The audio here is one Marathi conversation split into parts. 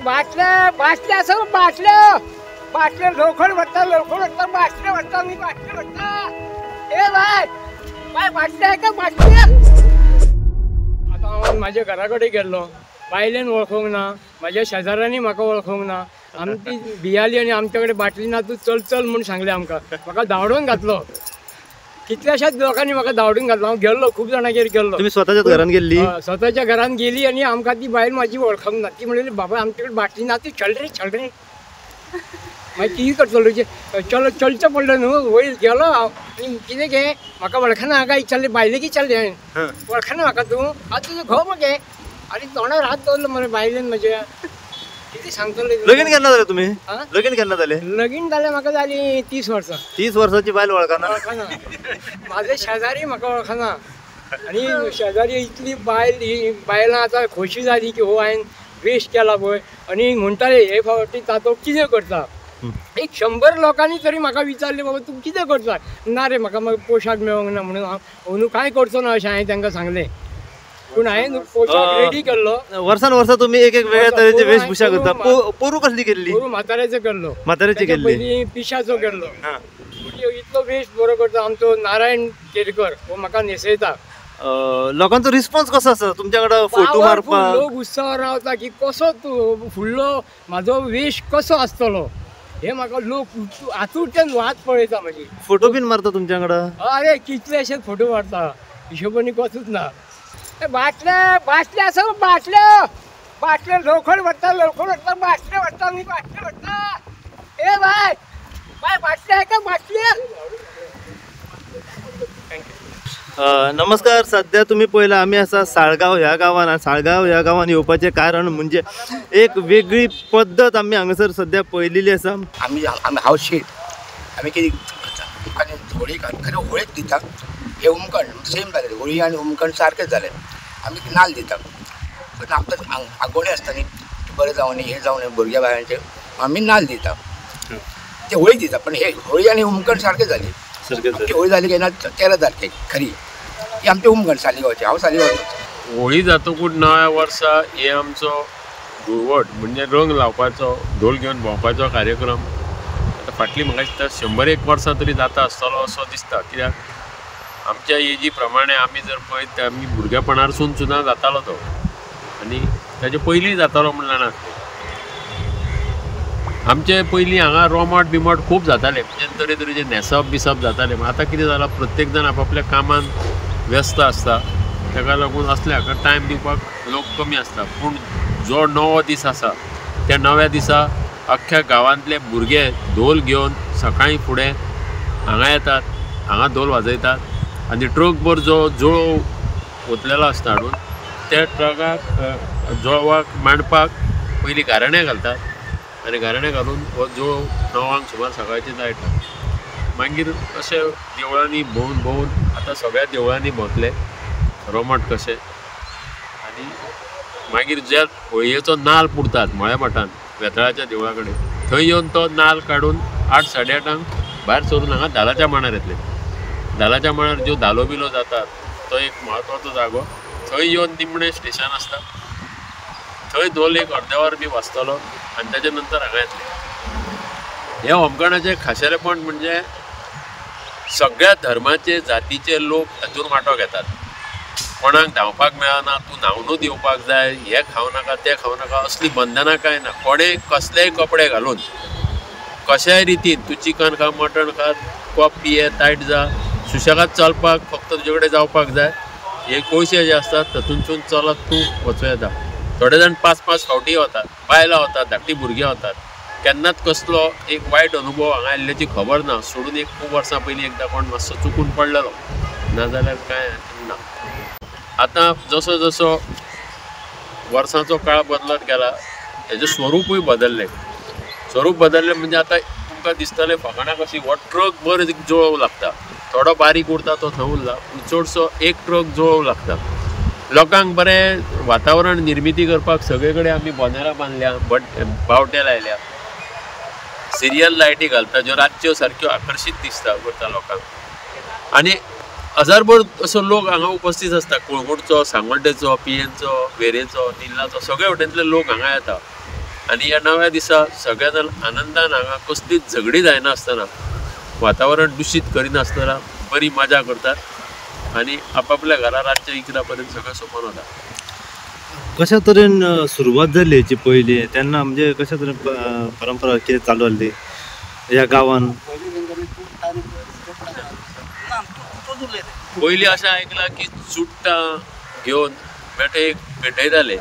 बाटल्या असं बाटल्या लोखंड भरता बाटल्या भरता मी बाटल्या भरता ए बाय बाटल्या आहे का बाटल्या. आता माझ्या घराकडे गेलो बायलेन वळखूंक ना, माझ्या शेजाऱ्यांनी म्हाका वळखूंक ना. आमची भियाली आणि आमच्याकडे बाटली ना तू चल चल म्हणून सांगले आमकां. म्हाका धांवडून घातलो. कितल्याशाच लोकांनी म्हाका धांवडून घातलो. हांव गेल्लो खूप जाणांगेर गेल्लो. तुम्ही स्वतःच्याच घरान गेल्ली? स्वतःच्या घरान गेली आणि आमकां ती बायल माझी वळखूंक ना. ती म्हणली बाबा आमच्याकडे बाटली ना ती चल रे मागीर ती करतलो चलो चलचें पडलें न्हू. वयर गेलो हांव आनी कितें गे म्हाका वळखना काय विचारलें बायलेक विचारलें हांवें वळखना म्हाका तूं आतां तुजो घोव मगे. आनी तोंडार हात दवरलो मरे बायलेन म्हज्या. कितें सांगतलें. लगीन केन्ना जालें तुमी? लगीन केन्ना जालें? लगीन जालें म्हाका जालीं 30 वर्सां. 30 वर्साची बायल वळखना? म्हाजे शेजारी म्हाका वळखना. आनी शेजारी इतली बायलां आतां खोशी जाली की हो हांवें वेस्ट केला पळय. आनी म्हणटाले हे फावटी तातो कितें करता. एक 100 लोकांनी तरी म्हाका विचारलें बाबा तूं कितें करता. ना रे म्हाका पोशाक मेळोंक ना म्हणून हांव कांय करचो ना अशें हांवें तांकां सांगलें. पूण हांवें पोशाक रेडी केल्लो. वर्सान वर्सा तुम्ही एक वेगळ्या तरेची वेशभूषा करता. पोरू कसली केल्ली? पोरू म्हाताऱ्याचो केल्लो. म्हाताऱ्याची केल्ली? पयलीं पिशाचो केल्लो. इतलो वेश बरो करता आमचो नारायण केरकर हो म्हाका न्हेसयता. लोकांचो रिस्पॉन्स कसो आसा तुमच्या कडेन फोटो मारपाक? लोक उत्सवार रावता की कसो तूं फुडलो म्हाजो वेश कसो आसतलो हे म्हाका लोक आतुरच्यान वाट पळयता म्हाजी. फोटो बीन मारता तुमच्या कडेन? अरे कितलेशेच फोटो मारता हिशोबानी कसूच ना. बाटल्या असं बाटल्या लोखंड भरता बाटल्या भरता मी बाटल्या भरता ए बाय बाटल्या आहे का बाटल्या. नमस्कार. सध्या तुम्ही पळयला आमी आसा साळगांव ह्या गांवान. साळगांव ह्या गांवान येवपाचें कारण म्हणजे एक वेगळी पद्दत आमी हांगासर सध्या पळयलेली आसा. आमी हावस शीट आमी कितें करता होळी खरें होळीक दिता. हे उमकण सेम जालें. होळी आनी उमकण सारकेंच जालें. आमी नाल्ल दिता. पण आमकां आगोळे आसता न्ही बरें जावं न्ही हें जावं न्ही भुरग्या बायांचें आमी नाल्ल दिता. ते होळी दिता. पण हे होळी आनी उमकण सारकें जाली. होळी जाली की ना 13 तारखेक खरी ही आमचे उमकण सालिगांवचे. हांव सालिगांवचो. होळी जातकूच नव्या वर्सा हे आमचो धुळवट म्हणजे रंग लावपाचो ढोल घेवन भोंवपाचो कार्यक्रम आतां फाटली म्हाका दिसता 101 वर्सां तरी जाता आसतलो असो दिसता. कित्याक आमच्या एजी प्रमाणे आमी जर पळयत आमी भुरगेपणारसून सुद्दां जातालो तो आनी ताचे पयलीं जातालो म्हणल्यार नासलें. आमचे पयलीं हांगा रोमट बिमट खूब जाताले म्हणजे तरेतरेचे न्हेसप बिसप जाताले. आतां कितें जालां प्रत्येक जाण आपआपल्या कामान व्यस्त आसता. ताका लागून असले हाका टायम दिवपाक लोक कमी आसता. पूण जो नवो दीस आसा त्या नव्या दिसा अख्ख्या गांवांतले भुरगे ढोल घेवन सकाळीं फुडें हांगा येतात. हांगा ढोल वाजयतात आनी ट्रकभर जो जोळोव ओतलेलो आसता हाडून त्या ट्रकाक जोळवाक मांडपाक पयलीं गाराणें घालतात आनी गाराणें घालून हो जोळोव 9 सुमार सकाळचें जायटा. मागीर अशे देवळांनी भोंवन आतां सगळ्या देवळांनी भोंवतले रोमट कशें. आनी मागीर जे होळयेचो नाल्ल पुरतात मळ्या मठान वेताळाच्या देवळा कडेन थंय येवन तो नाल्ल काडून 8 साडे 8 भायर सरून हांगा धालाच्या मांडार येतले. धालाच्या मांडार ज्यो धालो बिलो जातात तो एक म्हत्वाचो जागो. थंय येवन निमणें स्टेशन आसता. थंय ढोल एक अर्दे वर बी वाजतलो आनी ताचे नंतर हांगा येतले. हे होमखणाचें खाशेलेपण म्हणजे सगळ्या धर्माचे जातीचे लोक हातूंत वांटो घेतात. कोणाक धांवपाक मेळना तूं न्हांवनूच येवपाक जाय हें खावं नाका तें खावं नाका असलीं बंधनां कांय ना. कोणेय कसलेय कपडे घालून कशाय रितीन तूं चिकन खा मटण खा कॉप पिये तायट जा सुशेगाद चलपाक फक्त तुजे कडेन जावपाक जाय. हे कोळशे जे आसतात तातूंतसून चलत तूं वचूं येता. थोडे जाण 5-5 फावटी वतात. बायलां वतात धाकटी भुरगीं वतात. केन्नाच कसलो एक वायट अनुभव हांगा आयिल्ल्याची खबर ना. सोडून एक खूब वर्सां पयलीं एकदां कोण मातसो चुकून पडलेलो नाजाल्यार कांय ना. आतां जसो जसो वर्सांचो काळ बदलत गेला हेजें स्वरूपूय बदल्लें. स्वरूप बदल्लें म्हणजे आतां तुमकां दिसतलें फकाणां कशी हो ट्रक भर जोळोव लागता. थोडो बारीक उरता तो थंय उरला पूण चडसो एक ट्रक जोळोव लागता. लोकांक बरें वातावरण निर्मिती करपाक सगळे कडेन आमी बोनेरां बांदल्या बावटे लायल्या. सिरियल लायटी घालता ज्यो रातच्यो सारक्यो आकर्शीत दिसता करता लोकांक. आनी हजारभर असो लोक हांगा उपस्थित आसता. कुळंगूटचो सांगोड्डेचो पियेंचो वेरेचो निल्लाचो सगळे वटेंतले लोक हांगा येता. आनी ह्या नव्या दिसा सगळे जाण आनंदान हांगा कसलीच झगडी जायना आसतना वातावरण दुशीत करिनासतना बरी मजा करतात आनी आपापल्या घरा रातच्या 11 पर्यंत सगळें सोंपोवन वता. कशा तरेन सुरवात जाली हेची पयली तेन्ना म्हणजे कशा तरेन परंपरा कितें चालू आसली ह्या गांवान? पयलीं अशें आयकलां की चुट्टां घेवन बेटे एक पेटयताले.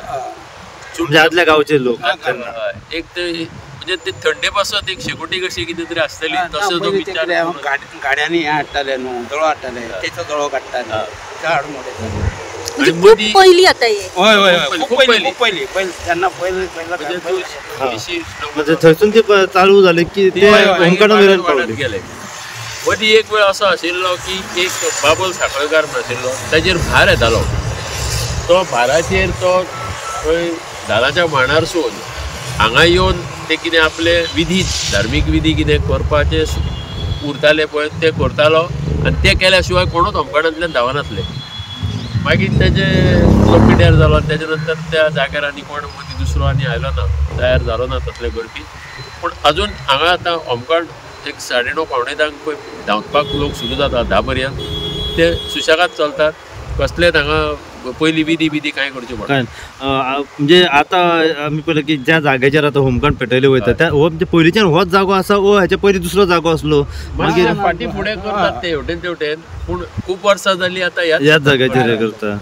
म्हणजे आदल्या गांवचे लोक तेन्ना. हय, एक ते म्हणजे ते थंडे पासत एक शेकोटी कशी कितें तरी आसतली तसो तो विचार करून. गाड्यांनी हे हाडटाले न्हू, दळो हाडटाले, तेचो दळो काडटाले, झाड मोडयताले. आणि खूप मदीं पहिली आता हे. होय होय होय, खूप खूप पयलीं. पयली तेन्ना म्हणजे पयली तूं विशीं म्हणजे थंयसून ते चालू जाले की ते होमकार्डा मेरेन पावले. गेले. मदीं एक वेळ असो आशिल्लो की एक बाबल साखळकार म्हण आशिल्लो ताजेर भार येतालो. तो भाराचेर तो थंय धालाच्या मांडारसून हांगा येवन ते कितें आपले विधी धार्मीक विधी कितें करपाचे उरताले पळय ते करतालो आनी ते केल्या शिवाय कोणूच होमकार्डांतल्यान धांवनासले. मागीर तेजे तो पिड्यार जालो आनी तेजे नंतर त्या जाग्यार आनी कोण मदीं दुसरो आनी आयलो ना, तयार जालो ना तसले करपी. पूण अजून हांगा आतां होमकार्ड एक 9:30 पावणे 10 पळय धांवपाक लोक सुरू जाता 10 पर्यंत. ते सुशेगाद चलतात, कसलेच हांगा पयली विधी कांय करच्यो पडना. काय म्हणजे आता आमी पळयलें की ज्या जाग्याचेर आतां होमकार्ड पेटयले वयता त्या हो म्हणजे पयलींच्यान होच जागो आसा वो हेच्या पयलीं दुसरो जागो आसलो मागीर फाटीं फुडें करतात ते हेवटेन तेवटेन. पूण खूब वर्सां जालीं आतां ह्याच जाग्याचेर हे करता.